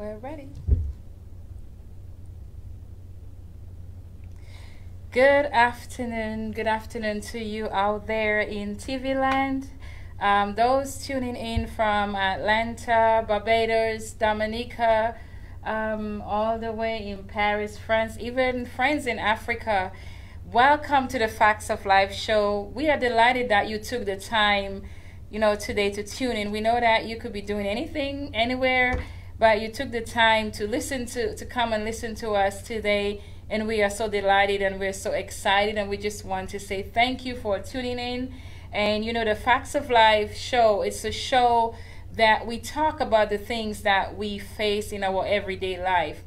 We're ready. Good afternoon to you out there in TV land. Those tuning in from Atlanta, Barbados, Dominica, all the way in Paris, France, even friends in Africa. Welcome to the Facts of Life show. We are delighted that you took the time, today to tune in. We know that you could be doing anything, anywhere, but you took the time to listen to come and listen to us today. And we are so delighted and we're so excited, and we just want to say thank you for tuning in. And the Facts of Life show, it's a show that we talk about the things that we face in our everyday life.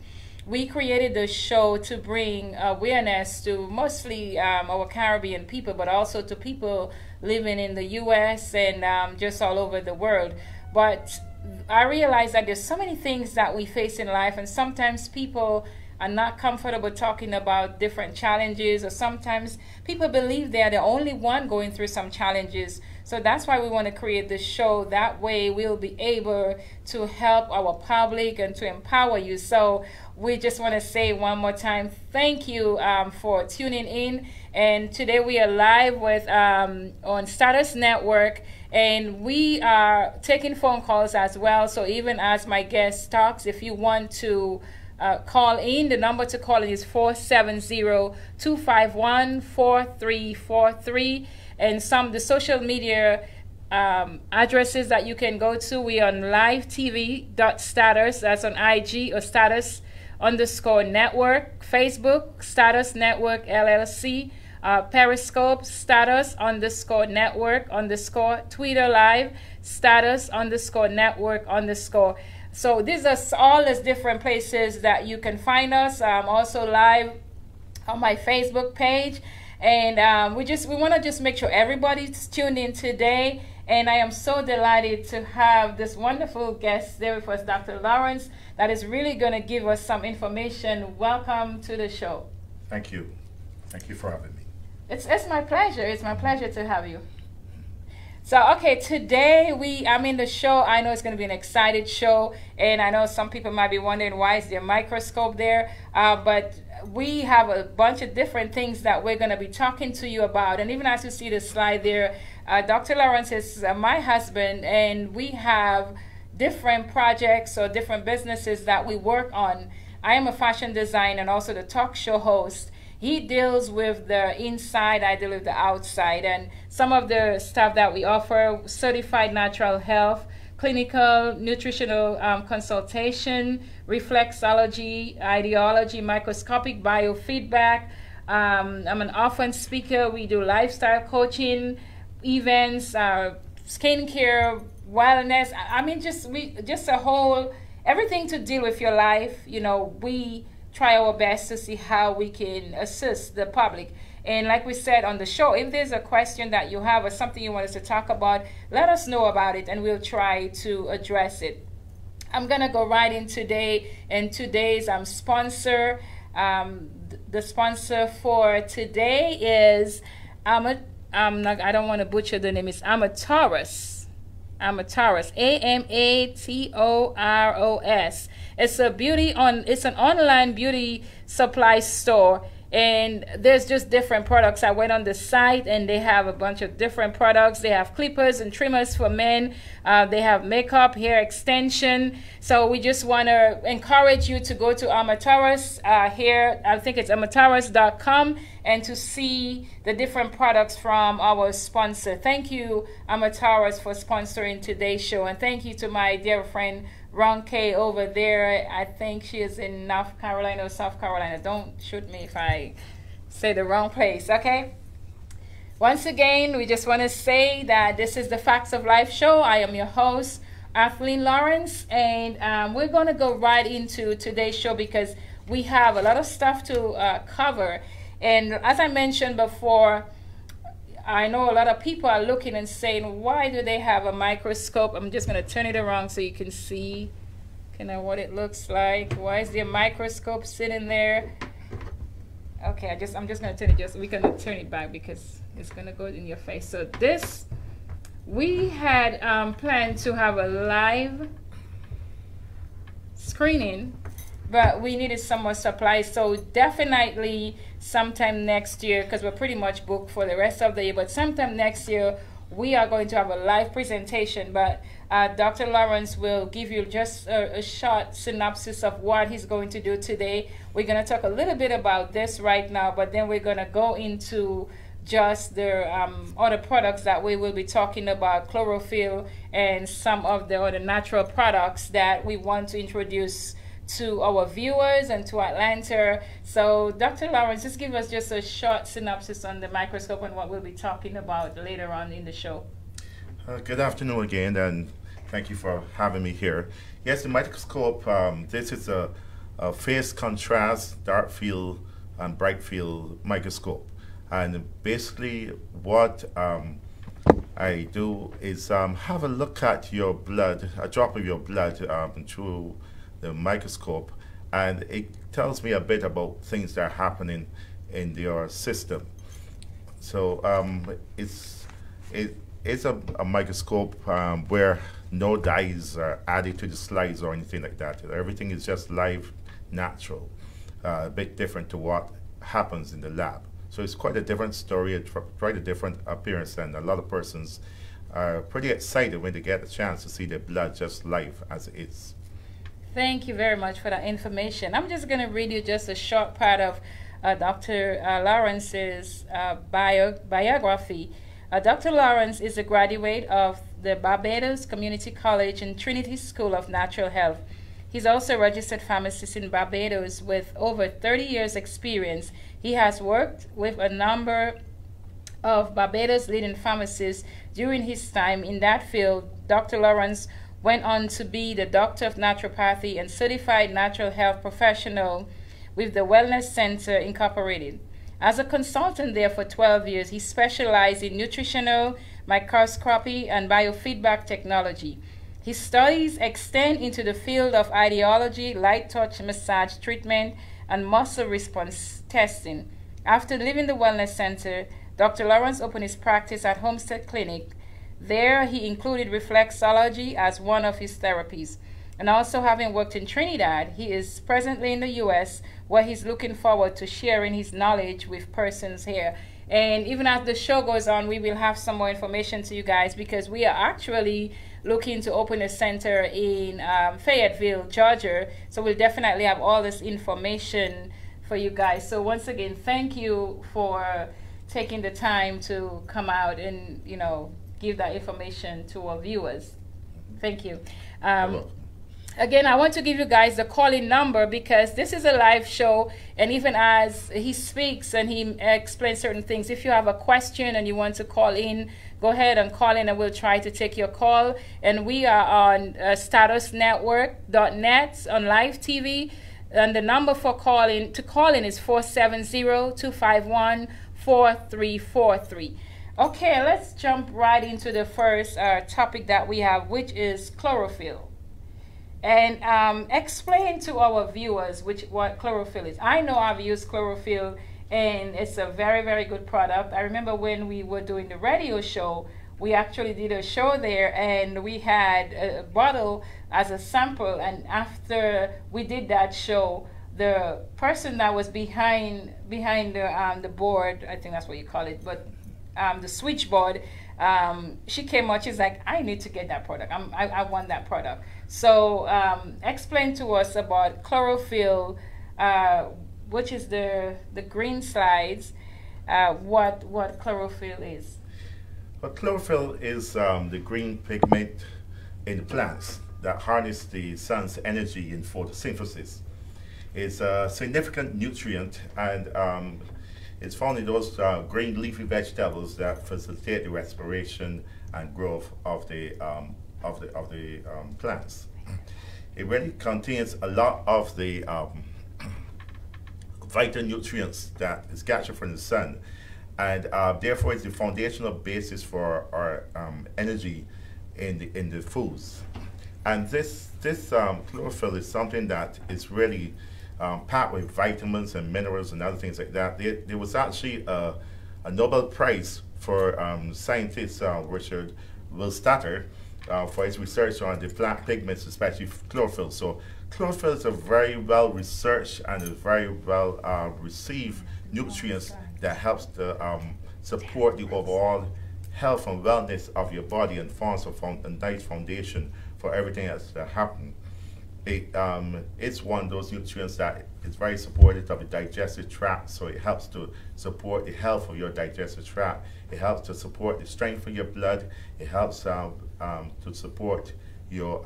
We created the show to bring awareness to mostly our Caribbean people, but also to people living in the U.S. and just all over the world. But I realize that there's so many things that we face in life, and sometimes people are not comfortable talking about different challenges, or sometimes people believe they're the only one going through some challenges. So that's why we want to create this show. That way we'll be able to help our public and to empower you. So we just want to say one more time, thank you for tuning in. And today we are live with on Status Network, and we are taking phone calls as well. So even as my guest talks, if you want to call in, the number to call in is 470-251-4343. And the social media addresses that you can go to, we on livetv.status, that's on IG, or status_network, Facebook, Status Network LLC, Periscope, status_network_, Twitter Live, status_network_. So these are all these different places that you can find us. Also live on my Facebook page. And we want to just make sure everybody's tuned in today. And I am so delighted to have this wonderful guest there with us, Dr. Lawrence, that is really going to give us some information. Welcome to the show. Thank you. Thank you for having me. It's my pleasure. It's my pleasure to have you. So, okay, today I'm in the show. I know it's going to be an excited show, and I know some people might be wondering why is there a microscope there, but we have a bunch of different things that we're going to be talking to you about. And even as you see the slide there, Dr. Lawrence is my husband, and we have different projects or different businesses that we work on. I am a fashion designer and also the talk show host. He deals with the inside, I deal with the outside. And some of the stuff that we offer: certified natural health, clinical nutritional consultation, reflexology, ideology, microscopic biofeedback. I'm an orphan speaker. We do lifestyle coaching, events, skincare, wellness. I mean, just a whole, everything to deal with your life. We try our best to see how we can assist the public. And like we said on the show, if there's a question that you have or something you want us to talk about, let us know about it and we'll try to address it. I'm going to go right in today. And today's sponsor, the sponsor for today is, I don't want to butcher the name, it's Amatoros. Amatoros, Amatoros. It's an online beauty supply store, and there's just different products. I went on the site and they have a bunch of different products. They have clippers and trimmers for men. They have makeup, hair extension. So we just want to encourage you to go to Amatoros here. I think it's amatoros.com, and to see the different products from our sponsor. Thank you, Amatoros, for sponsoring today's show. And thank you to my dear friend Ronke over there. I think she is in North Carolina or South Carolina. Don't shoot me if I say the wrong place, okay? Once again, we just want to say that this is the Facts of Life show. I am your host, Arthlene Lawrence, and we're going to go right into today's show because we have a lot of stuff to cover. And as I mentioned before, I know a lot of people are looking and saying, why do they have a microscope? I'm just going to turn it around so you can see kind of what it looks like. Why is there a microscope sitting there? Okay, I'm just going to turn it, we can turn it back because it's going to go in your face. So this, we had planned to have a live screening, but we needed some more supplies. So definitely sometime next year, because we're pretty much booked for the rest of the year, but sometime next year, we are going to have a live presentation. But Dr. Lawrence will give you just a short synopsis of what he's going to do today. We're going to talk a little bit about this right now, but then we're going to go into just the other products that we will be talking about, chlorophyll, and some of the other natural products that we want to introduce to our viewers and to Atlanta. So Dr. Lawrence, just give us just a short synopsis on the microscope and what we'll be talking about later on in the show. Good afternoon again, and thank you for having me here. Yes, the microscope, this is a phase contrast, dark field and bright field microscope. And basically what I do is have a look at your blood, a drop of your blood through the microscope, and it tells me a bit about things that are happening in your system. So it's a microscope where no dyes are added to the slides or anything like that. Everything is just live, natural, a bit different to what happens in the lab. So it's quite a different story, quite a different appearance, and a lot of persons are pretty excited when they get a chance to see their blood just live as it is. Thank you very much for that information. I'm just going to read you just a short part of Dr. Lawrence's biography. Dr. Lawrence is a graduate of the Barbados Community College and Trinity School of Natural Health. He's also a registered pharmacist in Barbados with over 30 years experience. He has worked with a number of Barbados leading pharmacists during his time in that field. Dr. Lawrence went on to be the Doctor of Naturopathy and Certified Natural Health Professional with the Wellness Center Incorporated. As a consultant there for 12 years, he specialized in nutritional, microscopy, and biofeedback technology. His studies extend into the field of ideology, light touch massage treatment, and muscle response testing. After leaving the Wellness Center, Dr. Lawrence opened his practice at Homestead Clinic. There, he included reflexology as one of his therapies. And also, having worked in Trinidad, he is presently in the U.S., where he's looking forward to sharing his knowledge with persons here. And even as the show goes on, we will have some more information to you guys, because we are actually looking to open a center in Fayetteville, Georgia. So we'll definitely have all this information for you guys. So once again, thank you for taking the time to come out and, you know, give that information to our viewers. Thank you. Again, I want to give you guys the call-in number, because this is a live show, and even as he speaks and he explains certain things, if you have a question and you want to call in, go ahead and call in and we'll try to take your call. And we are on statusnetwork.net on live TV, and the number for call in is 470-251-4343. Okay, let's jump right into the first topic that we have, which is chlorophyll. And explain to our viewers what chlorophyll is. I know I've used chlorophyll, and it's a very, very good product. I remember when we were doing the radio show, we actually did a show there, and we had a bottle as a sample. And after we did that show, the person that was behind the board, I think that's what you call it, but the switchboard, she came out, she's like, I need to get that product. I want that product. So explain to us about chlorophyll, which is the green slides, what chlorophyll is. Well, chlorophyll is the green pigment in the plants that harness the sun's energy in photosynthesis. It's a significant nutrient, and it's found in those green leafy vegetables that facilitate the respiration and growth of the plants. It really contains a lot of the vital nutrients that is captured from the sun, and therefore it's the foundational basis for our energy in the foods. And this chlorophyll is something that is really packed with vitamins and minerals and other things like that. There was actually a Nobel Prize for scientist Richard Willstatter for his research on the plant pigments, especially chlorophyll. So Chlorophyll is a very well researched and a very well received nutrients that helps to support the overall health and wellness of your body and forms a nice foundation for everything that's happening. It's one of those nutrients that is very supportive of the digestive tract, so it helps to support the health of your digestive tract. It helps to support the strength of your blood. It helps to support your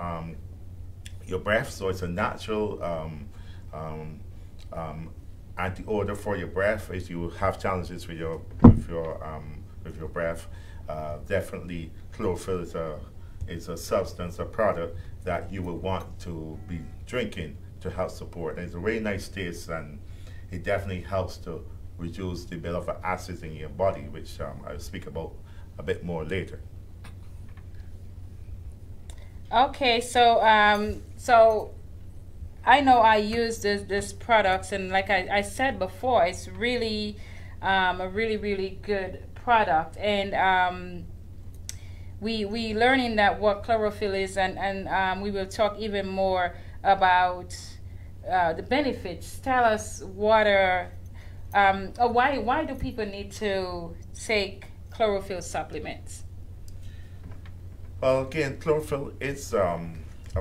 breath, so it's a natural anti-odor for your breath. If you have challenges with your breath, definitely chlorophyll is a substance, a product that you will want to be drinking to help support. And it's a really nice taste, and it definitely helps to reduce the buildup of acids in your body, which I'll speak about a bit more later. Okay, so so I know I use this products, and like I said before, it's really a really good product, and we learning that what chlorophyll is, and we will talk even more about the benefits. Tell us what are why do people need to take chlorophyll supplements? Well, again, chlorophyll is a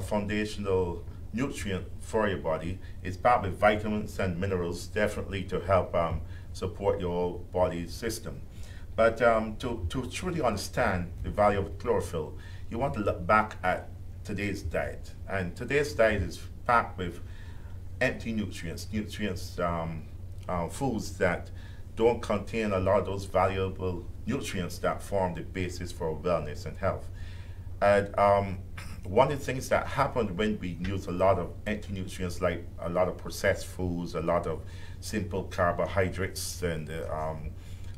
foundational nutrient for your body. It's packed with vitamins and minerals, definitely to help support your body system. But to truly understand the value of chlorophyll, you want to look back at today's diet. And today's diet is packed with empty nutrients, foods that don't contain a lot of those valuable nutrients that form the basis for wellness and health. And one of the things that happen when we use a lot of empty nutrients, like a lot of processed foods, a lot of simple carbohydrates, and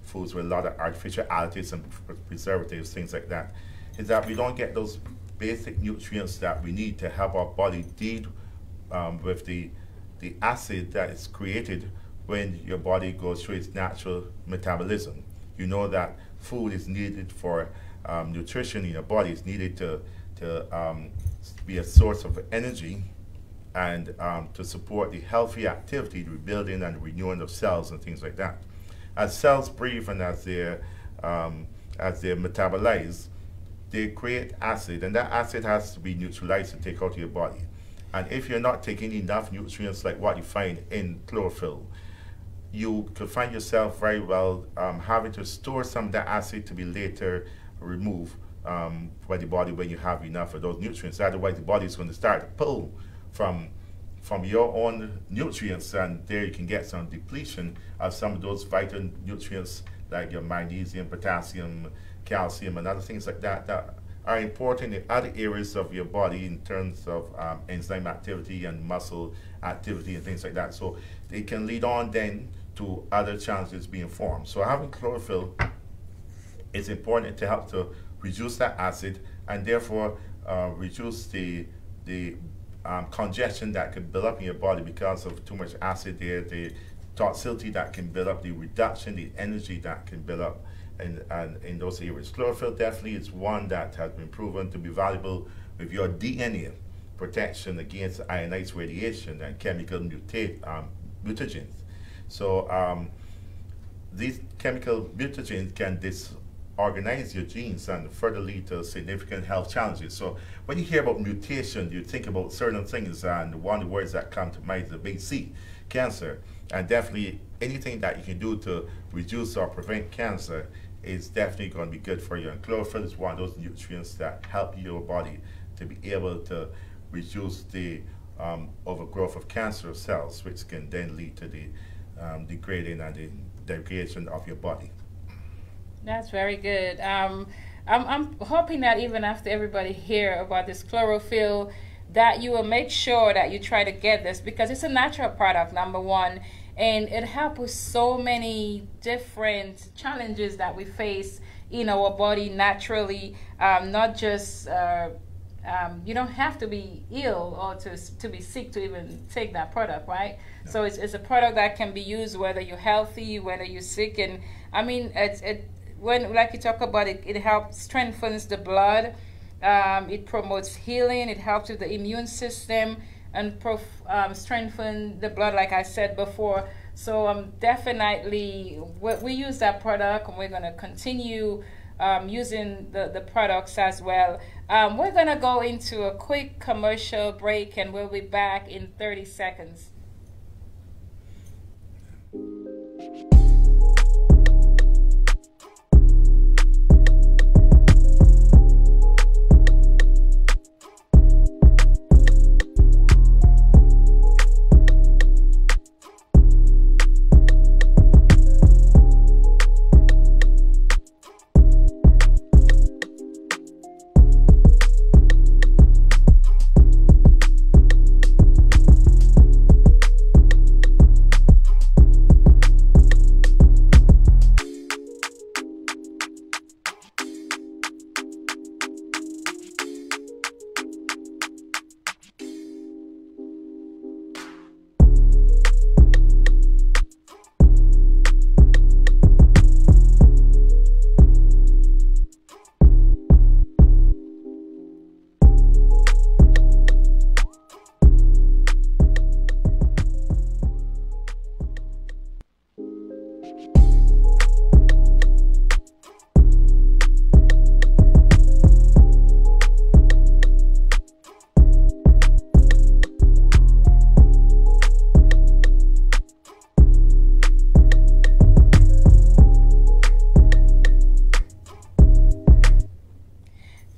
foods with a lot of artificial additives and preservatives, things like that, is that we don't get those basic nutrients that we need to help our body deal with the acid that is created when your body goes through its natural metabolism. You know that food is needed for nutrition in your body. Is needed to be a source of energy and to support the healthy activity, the rebuilding and renewing of cells and things like that. As cells breathe and as they metabolize, they create acid, and that acid has to be neutralized to take out of your body. And if you're not taking enough nutrients like what you find in chlorophyll, you could find yourself very well having to store some of that acid to be later removed by the body when you have enough of those nutrients. Otherwise, the body is going to start to pull from your own nutrients, and there you can get some depletion of some of those vital nutrients like your magnesium, potassium, calcium, and other things like that that are important in other areas of your body in terms of enzyme activity and muscle activity and things like that. So they can lead on then to other challenges being formed. So having chlorophyll is important to help to reduce that acid and therefore reduce the congestion that can build up in your body because of too much acid there, the toxicity that can build up, the reduction, the energy that can build up in those areas. Chlorophyll definitely is one that has been proven to be valuable with your DNA protection against ionized radiation and chemical mutagens. So these chemical mutagens can disorganize your genes and further lead to significant health challenges. So when you hear about mutation, you think about certain things, and one of the words that come to mind is the big C, cancer. And definitely anything that you can do to reduce or prevent cancer is definitely going to be good for you. And chlorophyll is one of those nutrients that help your body to be able to reduce the overgrowth of cancerous cells, which can then lead to the degrading and the degradation of your body. That's very good. I'm hoping that even after everybody hear about this chlorophyll, that you will make sure that you try to get this, because it's a natural product, number one, and it helps with so many different challenges that we face in our body naturally. Not just you don't have to be ill or to be sick to even take that product, right? Yeah. So it's a product that can be used whether you're healthy, whether you're sick, and I mean when like you talk about it, it helps strengthens the blood. It promotes healing. It helps with the immune system. and strengthen the blood, like I said before. So definitely, we use that product, and we're going to continue using the products as well. We're going to go into a quick commercial break, and we'll be back in 30 seconds.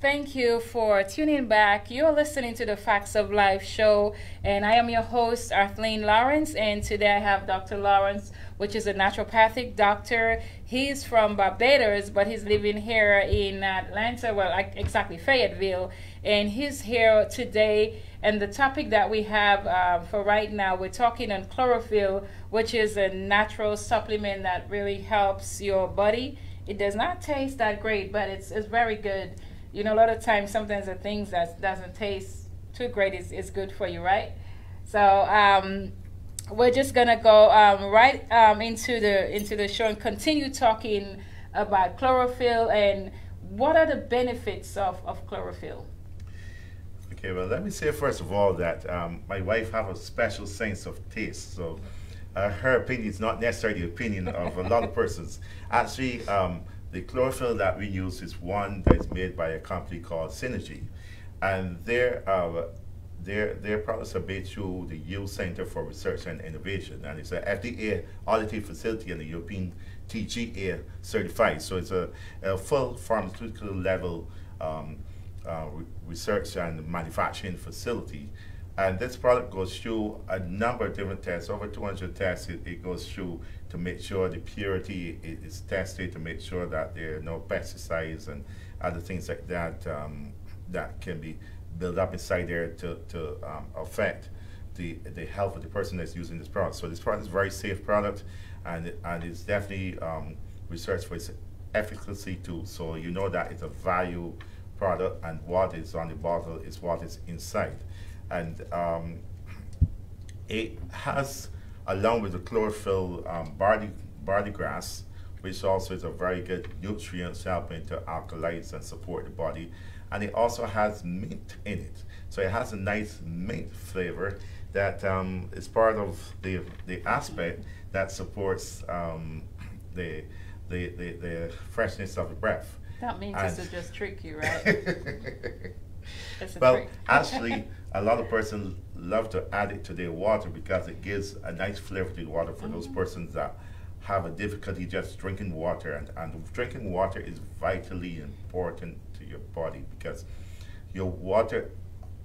Thank you for tuning back. You're listening to the Facts of Life show, and I am your host, Arthleen Lawrence, and today I have Dr. Lawrence, which is a naturopathic doctor. He's from Barbados, but he's living here in Atlanta, well, exactly Fayetteville, and he's here today. And the topic that we have for right now, we're talking on chlorophyll, which is a natural supplement that really helps your body. It does not taste that great, but it's very good. You know, a lot of times, sometimes the things that doesn't taste too great is good for you, right? So we're just gonna go right into the show and continue talking about chlorophyll and what are the benefits of chlorophyll. Okay, well, let me say first of all that my wife have a special sense of taste, so her opinion is not necessarily the opinion of a lot of persons. Actually, the chlorophyll that we use is one that is made by a company called Synergy, and their products are made through the U Center for Research and Innovation, and it's an FDA audited facility and a European TGA certified. So it's a full pharmaceutical level research and manufacturing facility. And this product goes through a number of different tests, over 200 tests it goes through to make sure the purity is tested, to make sure that there are no pesticides and other things like that that can be built up inside there to affect the health of the person that's using this product. So this product is a very safe product, and it's definitely researched for its efficacy too. So you know that it's a value product, and what is on the bottle is what is inside. And it has, along with the chlorophyll, barley grass, which also is a very good nutrient helping to alkalize and support the body. And it also has mint in it. So it has a nice mint flavor that is part of the aspect that supports the freshness of the breath. That means it's to just trick you, right? Well, actually, a lot of persons love to add it to their water because it gives a nice flavor to the water for those persons that have a difficulty just drinking water. And drinking water is vitally important to your body because your water,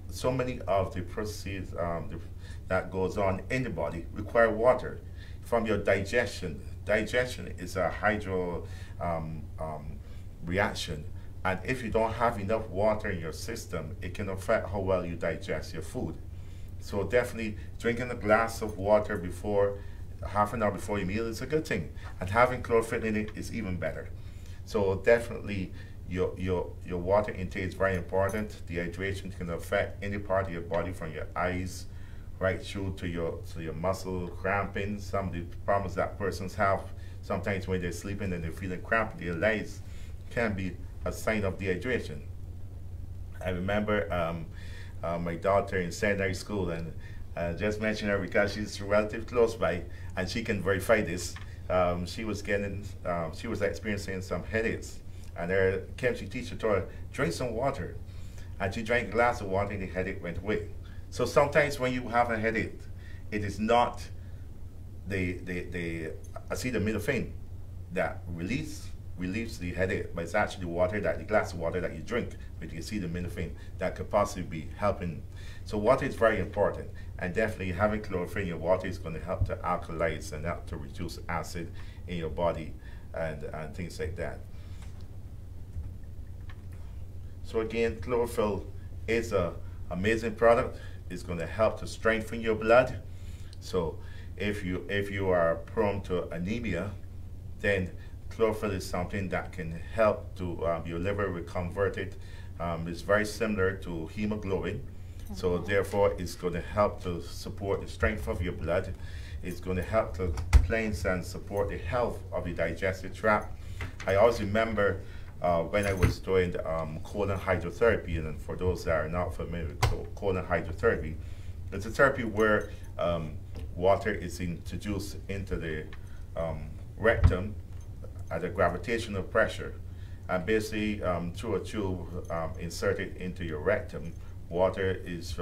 so many of the processes that goes on in the body require water. From your digestion is a hydro reaction. And if you don't have enough water in your system, it can affect how well you digest your food. So definitely drinking a glass of water before, half an hour before your meal is a good thing. And having chlorophyll in it is even better. So definitely your water intake is very important. Dehydration can affect any part of your body from your eyes right through to your muscle cramping. Some of the problems that persons have sometimes when they're sleeping and they're feeling cramped in their legs can be a sign of dehydration. I remember my daughter in secondary school, and just mention her because she's relatively close by, and she can verify this. She was experiencing some headaches, and her chemistry teacher told her, drink some water. And she drank a glass of water and the headache went away. So sometimes when you have a headache, it is not the acetaminophen that relieves the headache, but it's actually the glass of water that you drink with the acetaminophen that could possibly be helping. So water is very important, and definitely having chlorophyll in your water is going to help to alkalize and help to reduce acid in your body and things like that. So again, chlorophyll is an amazing product. It's going to help to strengthen your blood. So if you are prone to anemia, then chlorophyll is something that can help to your liver will convert it. It's very similar to hemoglobin. So therefore, it's going to help to support the strength of your blood. It's going to help to cleanse and support the health of the digestive tract. I always remember when I was doing colon hydrotherapy, and for those that are not familiar with colon hydrotherapy, it's a therapy where water is introduced into the rectum at a gravitational pressure, and basically through a tube inserted into your rectum, water is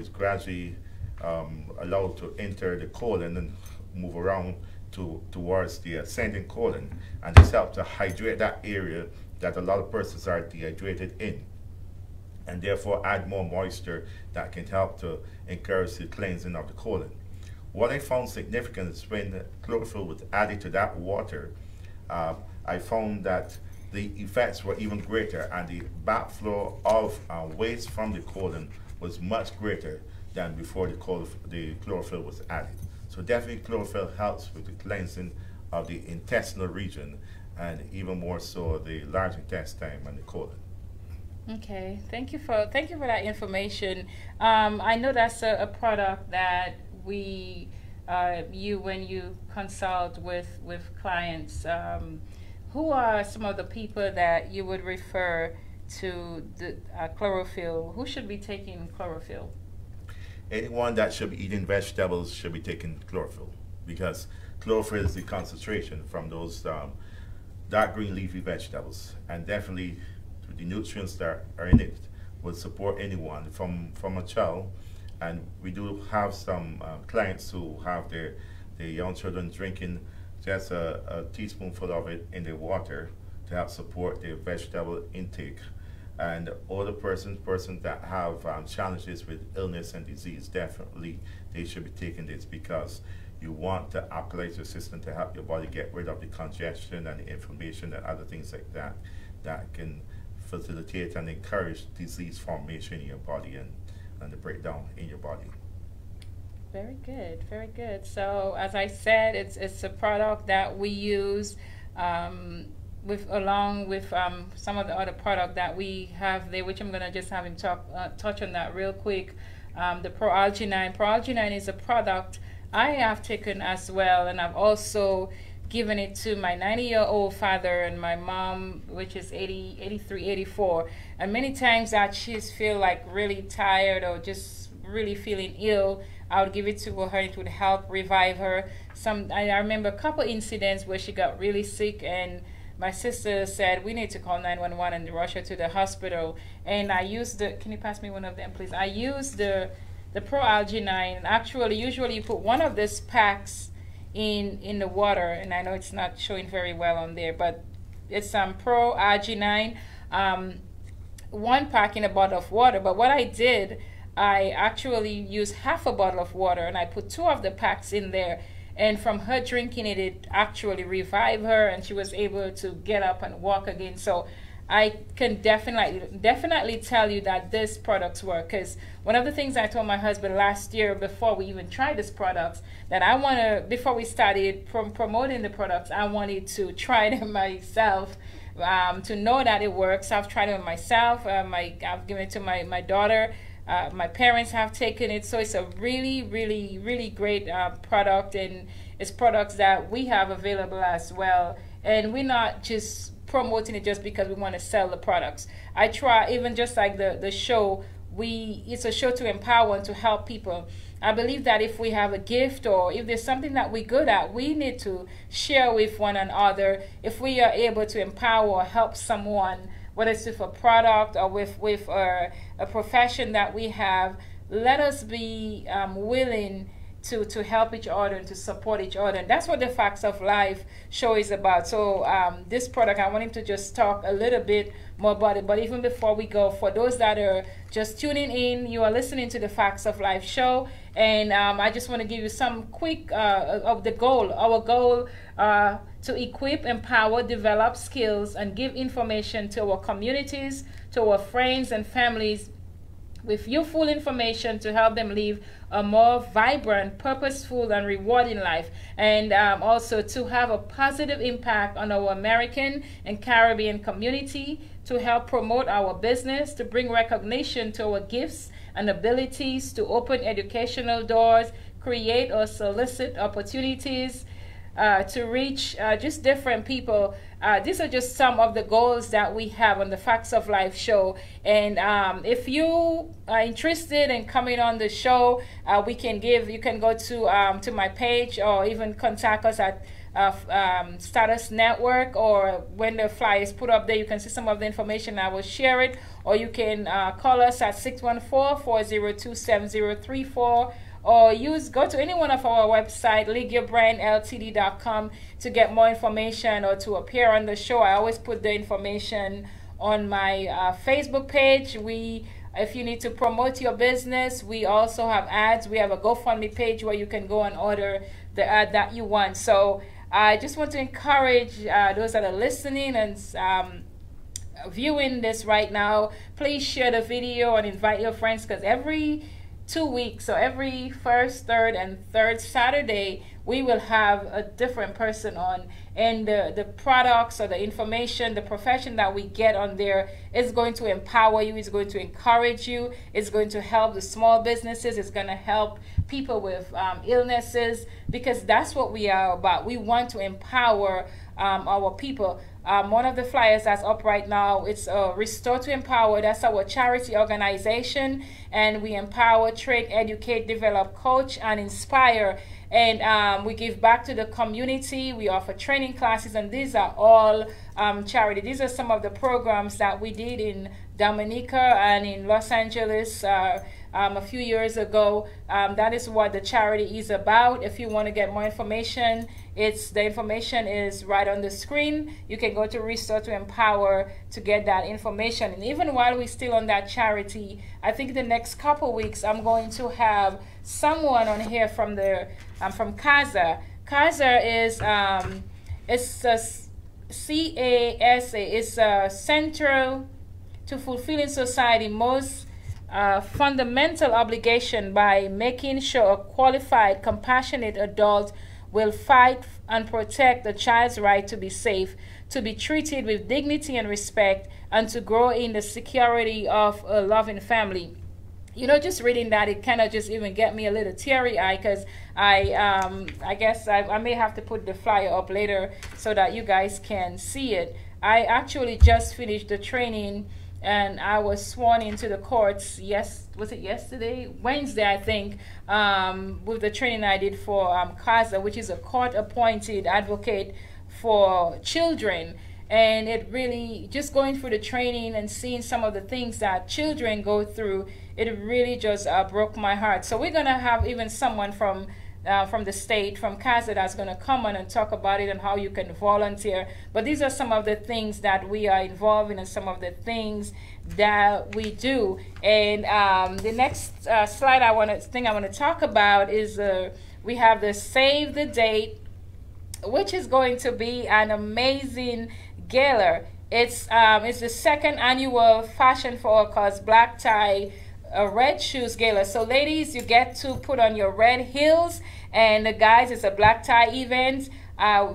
gradually allowed to enter the colon and move around towards the ascending colon, and this helps to hydrate that area that a lot of persons are dehydrated in, and therefore add more moisture that can help to encourage the cleansing of the colon. What I found significant is when chlorophyll was added to that water, I found that the effects were even greater, and the backflow of waste from the colon was much greater than before the chlorophyll was added. So definitely chlorophyll helps with the cleansing of the intestinal region, and even more so the large intestine and the colon. Okay, thank you for that information. I know that's a product that when you consult with clients, who are some of the people that you would refer to the chlorophyll? Who should be taking chlorophyll? Anyone that should be eating vegetables should be taking chlorophyll, because chlorophyll is the concentration from those dark green leafy vegetables, and definitely the nutrients that are in it would support anyone from a child. And we do have some clients who have their young children drinking just a teaspoonful of it in their water to help support their vegetable intake. And older persons that have challenges with illness and disease, definitely they should be taking this, because you want to alkalize your system to help your body get rid of the congestion and the inflammation and other things like that that can facilitate and encourage disease formation in your body and the breakdown in your body. Very good, very good. So as I said, it's a product that we use along with some of the other product that we have there, which I'm gonna just have him touch on that real quick. The Pro-Alginine. Pro-Alginine is a product I have taken as well, and I've also given it to my 90-year-old father and my mom, which is 83, 84. And many times that she's feel like really tired or just really feeling ill, I would give it to her. It would help revive her. I remember a couple incidents where she got really sick, and my sister said we need to call 911 and rush her to the hospital. And I used can you pass me one of them, please? I used the Pro-Alginine. Actually, usually you put one of these packs in the water, and I know it's not showing very well on there, but it's some Pro-Alginine, one pack in a bottle of water. But what I did, I actually used half a bottle of water, and I put 2 of the packs in there, and from her drinking it, it actually revived her, and she was able to get up and walk again. So I can definitely tell you that this products work, because one of the things I told my husband last year before we even tried this products, that before we started promoting the products, I wanted to try them myself, to know that it works. I've tried it myself. I've given it to my daughter. My parents have taken it. So it's a really, really, really great product, and it's products that we have available as well. And we're not just promoting it just because we want to sell the products. I try, even just like the show, it's a show to empower and to help people. I believe that if we have a gift or if there's something that we're good at, we need to share with one another. If we are able to empower or help someone, whether it's with a product or with a profession that we have, let us be willing to help each other and to support each other. And that's what the Facts of Life show is about. So this product, I want him to just talk a little bit more about it. But even before we go, for those that are just tuning in, you are listening to the Facts of Life show. And I just want to give you some quick of the goal. Our goal to equip, empower, develop skills, and give information to our communities, to our friends and families with useful information to help them live a more vibrant, purposeful, and rewarding life, and also to have a positive impact on our American and Caribbean community, to help promote our business, to bring recognition to our gifts and abilities, to open educational doors, create or solicit opportunities, to reach just different people. These are just some of the goals that we have on the Facts of Life show. And if you are interested in coming on the show, you can go to my page, or even contact us at Status Network, or when the flyer is put up there, you can see some of the information. I will share it, or you can call us at 614-402-7034. Or go to any one of our website, legairbrandltd.com, to get more information or to appear on the show. I always put the information on my Facebook page. If you need to promote your business, we also have ads. We have a GoFundMe page where you can go and order the ad that you want. So I just want to encourage those that are listening and viewing this right now, please share the video and invite your friends, because every 2 weeks, so every first, third, and third Saturday, we will have a different person on, and the products or the information, the profession that we get on there is going to empower you, it's going to encourage you, it's going to help the small businesses, it's going to help people with illnesses, because that's what we are about. We want to empower our people. One of the flyers that's up right now, it's Restore to Empower. That's our charity organization, and we empower, train, educate, develop, coach, and inspire. And we give back to the community. We offer training classes, and these are all charity. These are some of the programs that we did in Dominica and in Los Angeles a few years ago. That is what the charity is about. If you want to get more information, the information is right on the screen. You can go to Restore to Empower to get that information. And even while we're still on that charity, I think the next couple weeks I'm going to have someone on here from CASA. CASA is it's a CASA. It's a Central to Fulfilling Society most fundamental obligation by making sure a qualified, compassionate adult will fight and protect a child's right to be safe, to be treated with dignity and respect, and to grow in the security of a loving family. You know, just reading that, it kind of just even get me a little teary-eyed, because I guess I may have to put the flyer up later so that you guys can see it. I actually just finished the training, and I was sworn into the courts, was it yesterday? Wednesday, I think, with the training I did for CASA, which is a court-appointed advocate for children. And it really, just going through the training and seeing some of the things that children go through, it really just broke my heart. So we're going to have even someone from the state, from CASA, that's going to come on and talk about it and how you can volunteer. But these are some of the things that we are involved in and some of the things that we do. And the next slide I want to talk about is we have the Save the Date, which is going to be an amazing gala. It's the second annual Fashion for All Cause Black Tie Red Shoes Gala. So ladies, you get to put on your red heels, and the guys, it's a black tie event.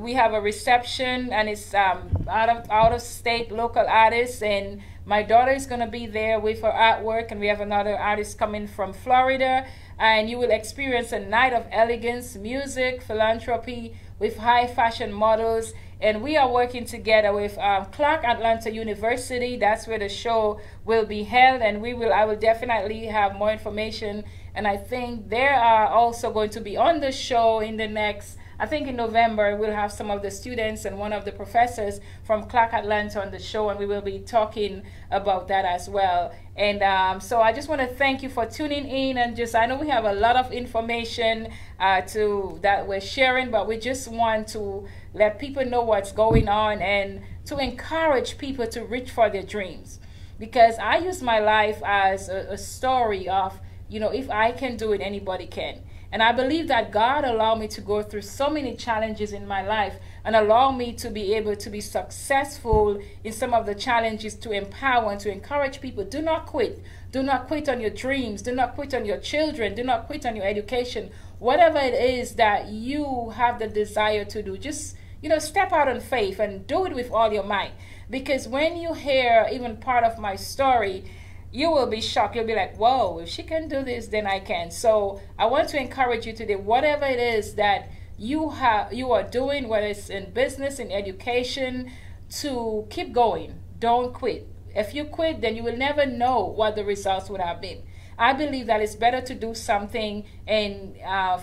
We have a reception, and it's out of state local artists, and my daughter is going to be there with her artwork, and we have another artist coming from Florida, and you will experience a night of elegance, music, philanthropy with high fashion models, And we are working together with Clark Atlanta University. That's where the show will be held, and I will definitely have more information. And I think they are also going to be on the show in the next, I think in November, we'll have some of the students and one of the professors from Clark Atlanta on the show, and we will be talking about that as well. And so I just want to thank you for tuning in, and I know we have a lot of information that we're sharing, but we just want to let people know what's going on and to encourage people to reach for their dreams. Because I use my life as a story of, if I can do it, anybody can. And I believe that God allowed me to go through so many challenges in my life and allow me to be able to be successful in some of the challenges, to empower and to encourage people. Do not quit. Do not quit on your dreams. Do not quit on your children. Do not quit on your education. Whatever it is that you have the desire to do, just, step out in faith and do it with all your might. Because when you hear even part of my story, you will be shocked. You'll be like, whoa, if she can do this, then I can. So I want to encourage you today, whatever it is that you are doing, whether it's in business, in education, to keep going. Don't quit. If you quit, then you will never know what the results would have been. I believe that it's better to do something and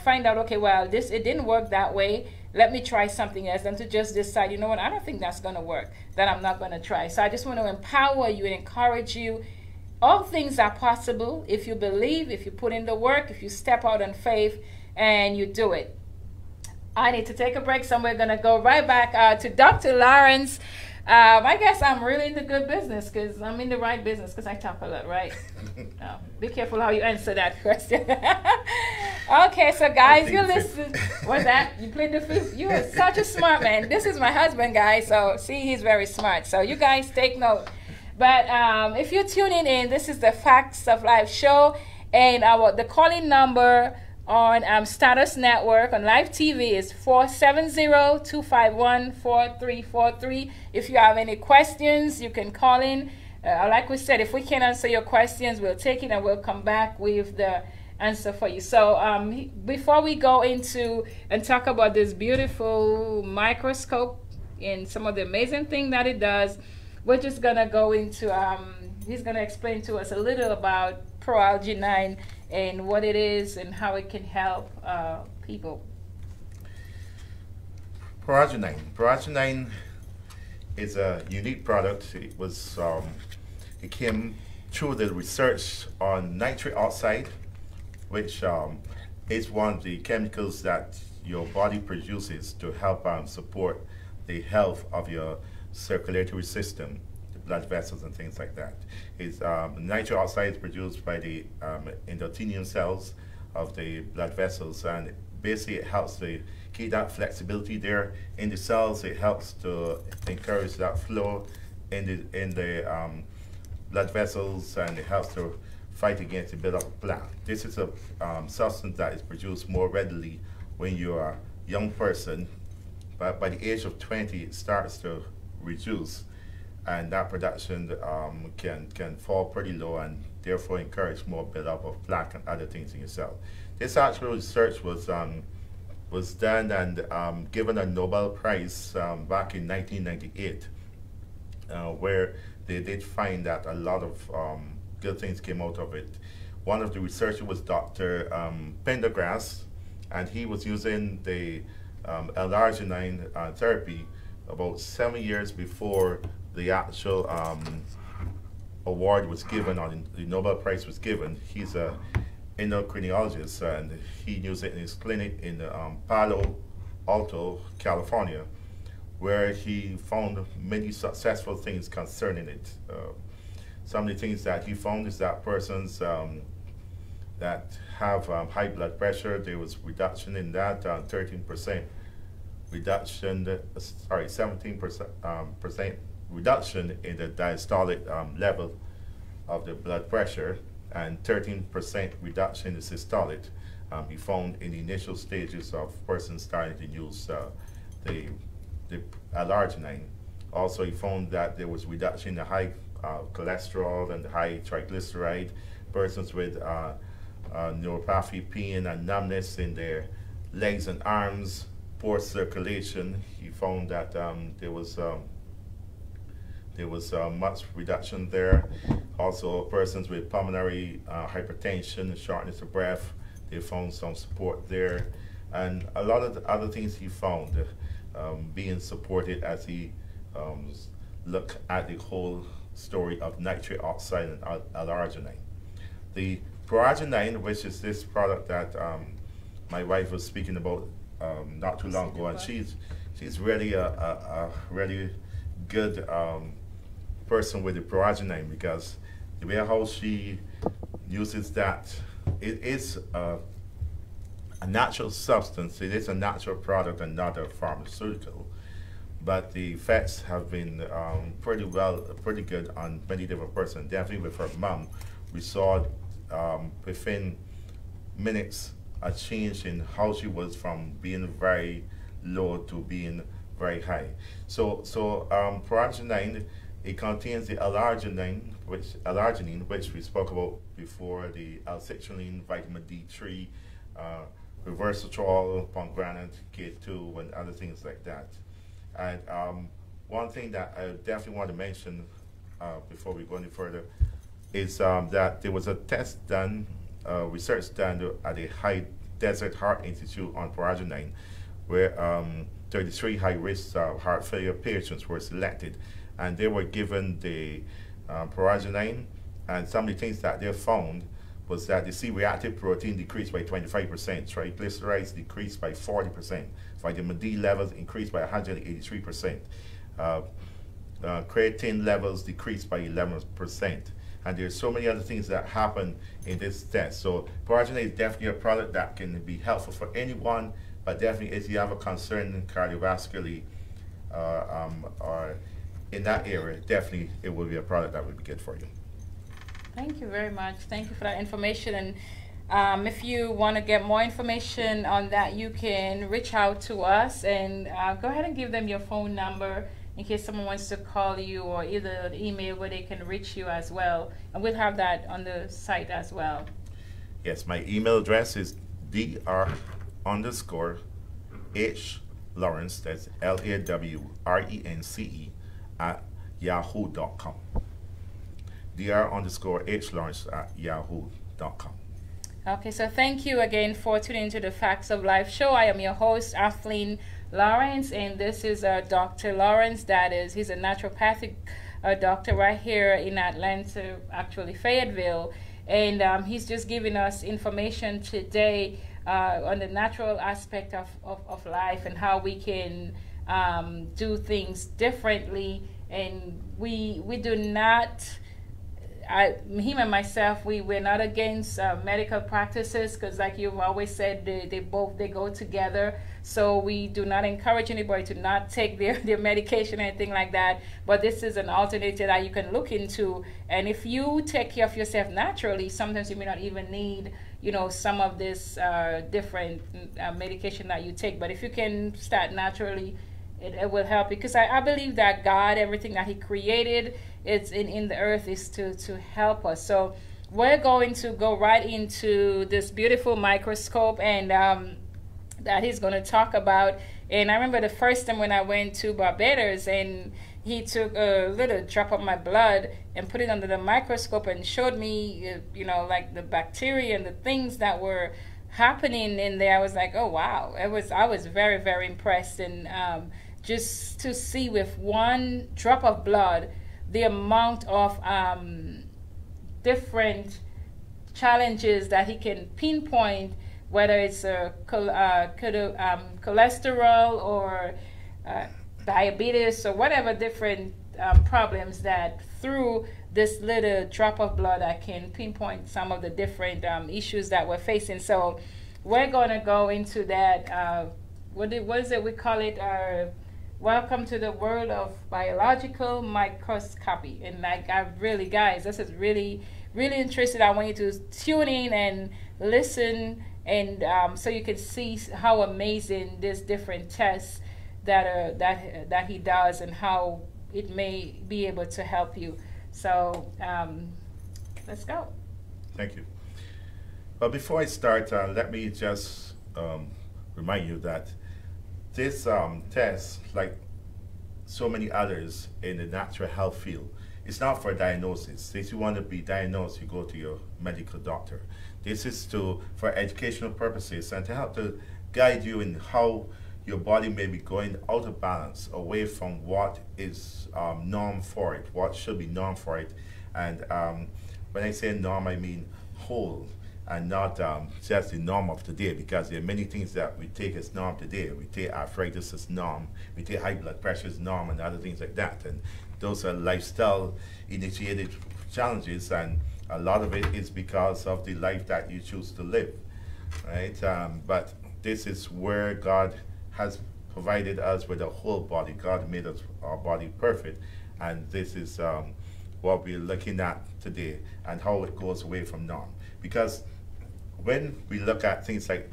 find out, okay, well, it didn't work that way. Let me try something else, than to just decide, you know what, I don't think that's going to work, that I'm not going to try. So I just want to empower you and encourage you. All things are possible if you believe, if you put in the work, if you step out in faith and you do it. I need to take a break, so we're going to go right back to Dr. Lawrence. I guess I'm really in the good business, because I'm in the right business, because I talk a lot, right? Be careful how you answer that question. Okay, so guys, you listen. What's that? You played the fifth? You are such a smart man. This is my husband, guys, so see, he's very smart. So you guys take note. But if you're tuning in, this is the Facts of Life show, and the calling number on Status Network on live TV is 470-251-4343. If you have any questions, you can call in. Like we said, if we can't answer your questions, we'll take it and we'll come back with the answer for you. So before we go into and talk about this beautiful microscope and some of the amazing things that it does, we're just going to go into, he's going to explain to us a little about Pro-Alginine and what it is and how it can help people. Pro-Alginine is a unique product. It came through the research on nitric oxide, which is one of the chemicals that your body produces to help support the health of your circulatory system, the blood vessels and things like that. Nitric oxide is produced by the endothelium cells of the blood vessels, and basically it helps to keep that flexibility there in the cells. It helps to encourage that flow in the blood vessels, and it helps to fight against the buildup of plaque. This is a substance that is produced more readily when you're a young person, but by the age of 20 it starts to reduce, and that production can fall pretty low, and therefore encourage more buildup of plaque and other things in your cell. This actual research was done and given a Nobel Prize back in 1998, where they did find that a lot of good things came out of it. One of the researchers was Dr. Pendergrass, and he was using the L-arginine therapy about 7 years before the actual award was given, or the Nobel Prize was given. He's a endocrinologist, and he used it in his clinic in Palo Alto, California, where he found many successful things concerning it. Some of the things that he found is that persons that have high blood pressure, there was reduction in that, 13% reduction, 17% reduction in the diastolic level of the blood pressure, and 13% reduction in the systolic. He found in the initial stages of persons starting to use the L-arginine. Also, he found that there was reduction in the high cholesterol and the high triglyceride. Persons with neuropathy, pain, and numbness in their legs and arms poor circulation. He found that there was much reduction there. Also, persons with pulmonary hypertension, shortness of breath, they found some support there. And a lot of the other things he found being supported as he looked at the whole story of nitric oxide and L-arginine. The proarginine, which is this product that my wife was speaking about not too long ago, and she's really a really good person with the proarginine, because the way how she uses that, it is a natural substance. It is a natural product and not a pharmaceutical, but the effects have been pretty good on many different persons. Definitely with her mom, we saw within minutes a change in how she was from being very low to being very high. So proarginine, it contains the L-arginine, which we spoke about before, the L-citrulline, vitamin D3, resveratrol, pomegranate, K2, and other things like that. And one thing that I definitely want to mention before we go any further is that there was a test done, research done at the High Desert Heart Institute on proarginine, where 33 high-risk heart failure patients were selected, and they were given the proarginine, and some of the things that they found was that the C-reactive protein decreased by 25%, triglycerides decreased by 40%, vitamin D levels increased by 183%, creatine levels decreased by 11%, and there's so many other things that happen in this test. So proarginine is definitely a product that can be helpful for anyone, but definitely if you have a concern cardiovascularly or in that area, definitely it will be a product that would be good for you. Thank you very much. Thank you for that information. And if you want to get more information on that, you can reach out to us, and go ahead and give them your phone number in case someone wants to call you, or either an email where they can reach you as well. And we'll have that on the site as well. Yes, my email address is dr_H Lawrence, that's LAWRENCE, at yahoo.com. dr_H Lawrence at yahoo.com. Okay, so thank you again for tuning into the Facts of Life show. I am your host, Arthhlene Lawrence, and this is Dr. Lawrence. He's a naturopathic doctor right here in Atlanta, actually Fayetteville, and he's just giving us information today on the natural aspect of life and how we can do things differently. And we do not, him and myself, we're not against medical practices, because like you've always said, they go together. So we do not encourage anybody to not take their medication or anything like that. But this is an alternative that you can look into. And if you take care of yourself naturally, sometimes you may not even need, some of this different medication that you take. But if you can start naturally, it will help, because I believe that God, everything that he created, it's in the earth is to help us. So we're going to go right into this beautiful microscope, and that he's going to talk about. And I remember the first time when I went to Barbados, and he took a little drop of my blood and put it under the microscope and showed me, like the bacteria and the things that were happening in there. I was like, oh wow, I was very, very impressed. And just to see with one drop of blood the amount of different challenges that he can pinpoint, whether it's cholesterol or diabetes or whatever different problems, that through this little drop of blood I can pinpoint some of the different issues that we're facing. So we're going to go into that. What is it we call it? Welcome to the world of biological microscopy. And guys, this is really, really interesting. I want you to tune in and listen, and so you can see how amazing these different tests that he does, and how it may be able to help you. So let's go. Thank you. But before I start, let me just remind you that this test, like so many others in the natural health field, it's not for diagnosis. If you want to be diagnosed, you go to your medical doctor. This is for educational purposes and to help to guide you in how your body may be going out of balance, away from what is norm for it, what should be norm for it. And when I say norm, I mean whole, and not just the norm of today, because there are many things that we take as norm today. We take arthritis as norm, we take high blood pressure as norm, and other things like that. And those are lifestyle initiated challenges, and a lot of it is because of the life that you choose to live, right? But this is where God has provided us with a whole body. God made our body perfect, and this is what we're looking at today, and how it goes away from norm. Because when we look at things like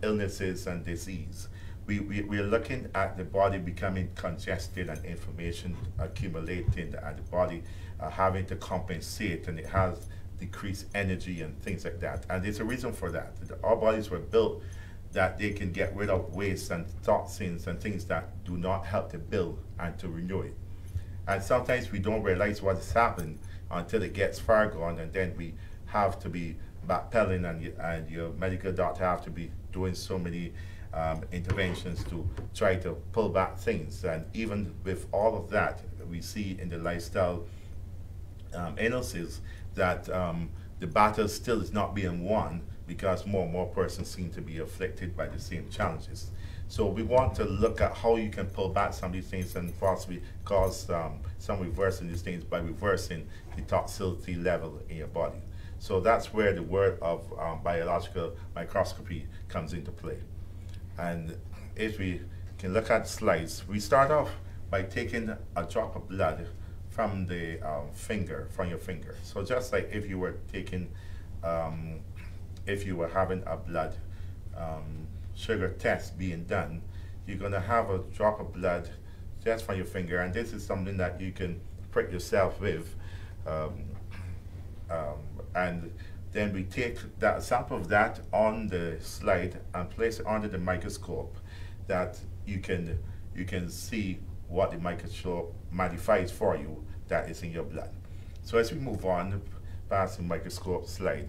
illnesses and disease, we're looking at the body becoming congested and inflammation accumulating, and the body having to compensate, and it has decreased energy and things like that. And there's a reason for that. Our bodies were built that they can get rid of waste and toxins and things that do not help to build and to renew it. And sometimes we don't realize what has happened until it gets far gone, and then we have to be backpedaling, and your medical doctor have to be doing so many interventions to try to pull back things. And even with all of that, we see in the lifestyle illnesses that the battle still is not being won, because more and more persons seem to be afflicted by the same challenges. So we want to look at how you can pull back some of these things and possibly cause some reversing these things by reversing the toxicity level in your body. So that's where the word of biological microscopy comes into play. And if we can look at slides, we start off by taking a drop of blood from the from your finger. So just like if you were taking, if you were having a blood sugar test being done, you're going to have a drop of blood just from your finger, and this is something that you can prick yourself with, and then we take that sample of that on the slide and place it under the microscope, that you can see what the microscope magnifies for you that is in your blood. So as we move on past the microscope slide,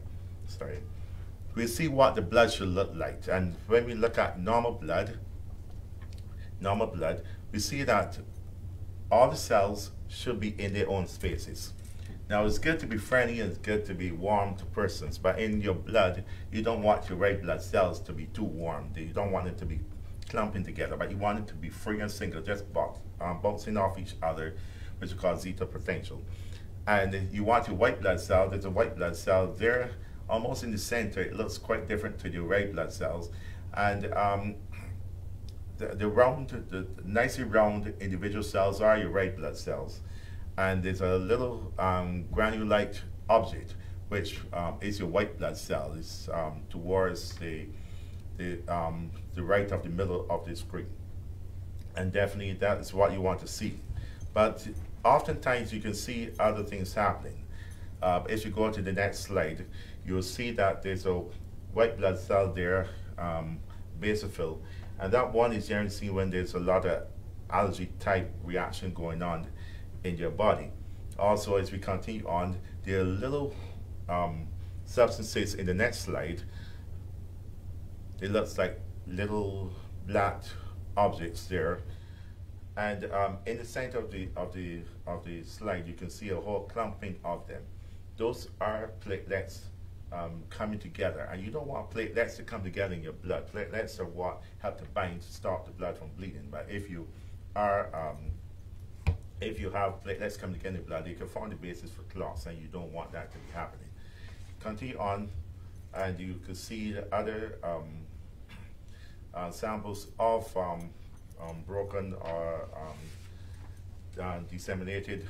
we see what the blood should look like. And when we look at normal blood, we see that all the cells should be in their own spaces. Now, it's good to be friendly and it's good to be warm to persons, but in your blood, you don't want your red blood cells to be too warm. You don't want it to be clumping together, but you want it to be free and single, just bouncing off each other, which is called zeta potential. And you want your white blood cell. There's a white blood cell there, almost in the center. It looks quite different to the red blood cells. And the nicely round individual cells are your red blood cells. And there's a little granule-like object, which is your white blood cell. It's towards the right of the middle of the screen. And definitely that is what you want to see. But oftentimes you can see other things happening. As you go to the next slide, you'll see that there's a white blood cell there, basophil, and that one is generally seen when there's a lot of allergy type reaction going on in your body. Also, as we continue on, there are little substances in the next slide. It looks like little black objects there, and in the center of the slide, you can see a whole clumping of them. Those are platelets coming together, and you don't want platelets to come together in your blood. Platelets are what help to bind to stop the blood from bleeding. But if you have platelets coming together in the blood, they can form the basis for clots, and you don't want that to be happening. Continue on, and you can see the other samples of broken or disseminated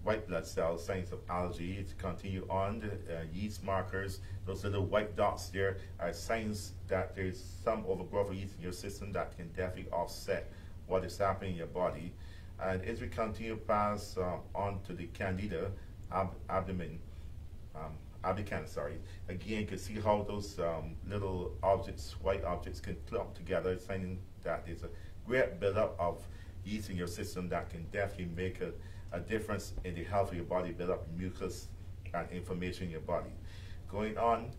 white blood cells, signs of allergy. To continue on, the yeast markers, those little white dots there are signs that there's some overgrowth of yeast in your system that can definitely offset what is happening in your body. And as we continue past on to the candida albicans, again, you can see how those little objects, white objects, can clump together, signing that there's a great buildup of yeast in your system that can definitely make a difference in the health of your body, build up mucus and inflammation in your body. Going on,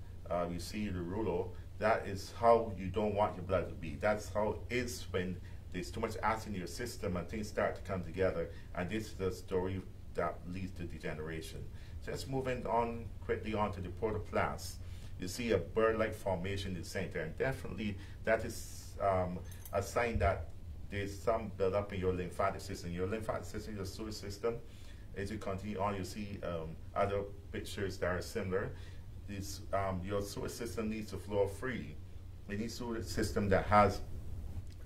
you see the rulo. That is how you don't want your blood to be. That's how it is when there's too much acid in your system and things start to come together. And this is the story that leads to degeneration. Just moving on quickly on to the protoplast. You see a bird-like formation in the center, and definitely that is a sign that there's some buildup in your lymphatic system. Your lymphatic system, your sewer system. As you continue on, you see other pictures that are similar. This, your sewer system needs to flow freely. Any sewer system that has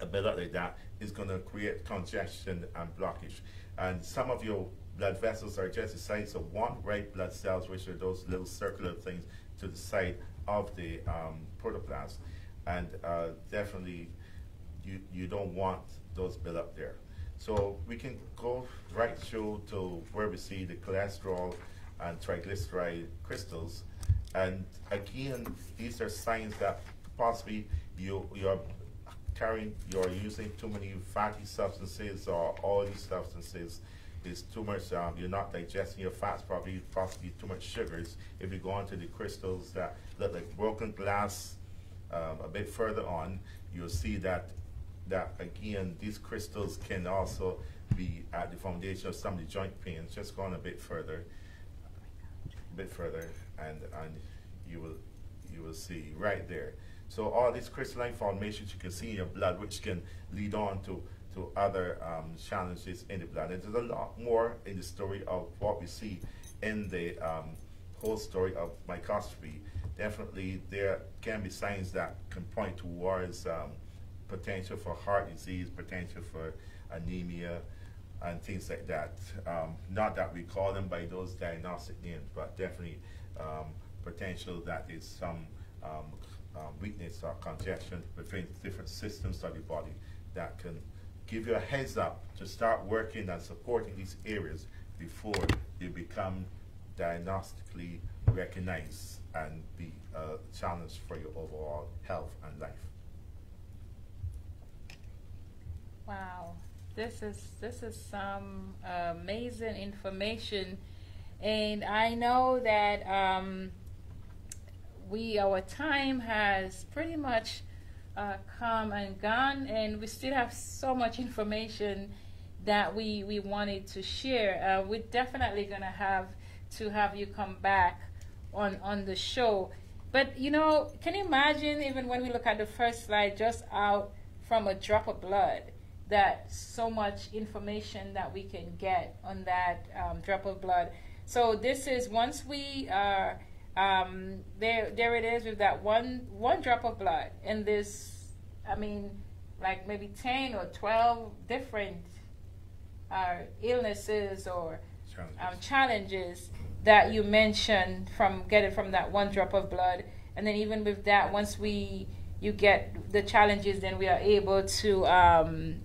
a buildup like that is going to create congestion and blockage. And some of your blood vessels are just the size of one red blood cells, which are those little circular things to the side of the protoplasm. And definitely, you don't want those buildup there. So we can go right through to where we see the cholesterol and triglyceride crystals. And again, these are signs that possibly you're using too many fatty substances or oily substances. There's too much, you're not digesting your fats properly, possibly too much sugars. If you go on to the crystals that look like broken glass a bit further on, you'll see that again, these crystals can also be at the foundation of some of the joint pains. Just go on a bit further, and you will see right there. So all these crystalline formations you can see in your blood, which can lead on to other challenges in the blood. And there's a lot more in the story of what we see in the whole story of microscopy. Definitely there can be signs that can point towards potential for heart disease, potential for anemia, and things like that. Not that we call them by those diagnostic names, but definitely potential that is some weakness or congestion between different systems of your body that can give you a heads up to start working and supporting these areas before they become diagnostically recognized and be a challenge for your overall health and life. Wow, this is some amazing information, and I know that our time has pretty much come and gone, and we still have so much information that we wanted to share. We're definitely gonna have you come back on the show. But you know, can you imagine, even when we look at the first slide, just out from a drop of blood, that so much information that we can get on that drop of blood. So this is, once we are there it is with that one drop of blood, and this, I mean, like maybe 10 or 12 different illnesses or challenges that you mentioned from getting from that one drop of blood. And then even with that, once you get the challenges, then we are able to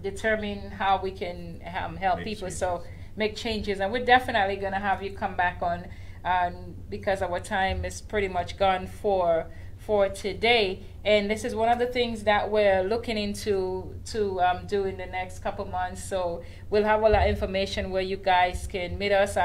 determine how we can help people. Changes. So make changes, and we're definitely going to have you come back on, because our time is pretty much gone for today. And this is one of the things that we're looking into to do in the next couple months. So we'll have a lot of information where you guys can meet us.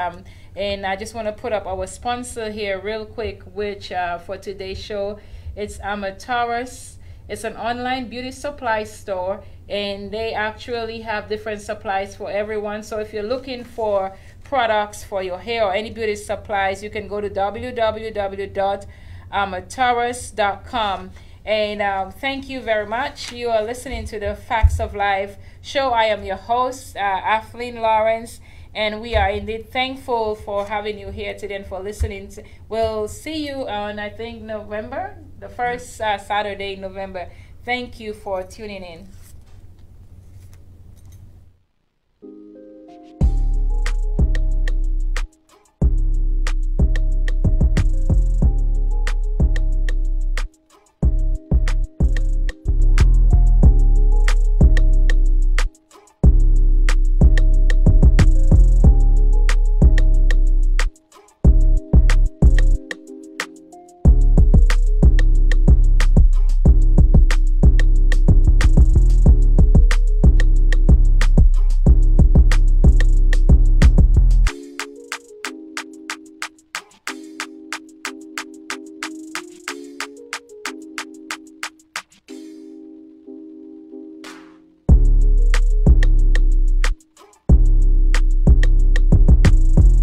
And I just want to put up our sponsor here real quick, which for today's show, it's Taurus. It's an online beauty supply store, and they actually have different supplies for everyone. So if you're looking for products for your hair or any beauty supplies, you can go to www.taurus.com. And thank you very much. You are listening to the Facts of Life show. I am your host, Arthhlene Lawrence, and we are indeed thankful for having you here today and for listening. We'll see you on, I think, November, the first Saturday in November. Thank you for tuning in.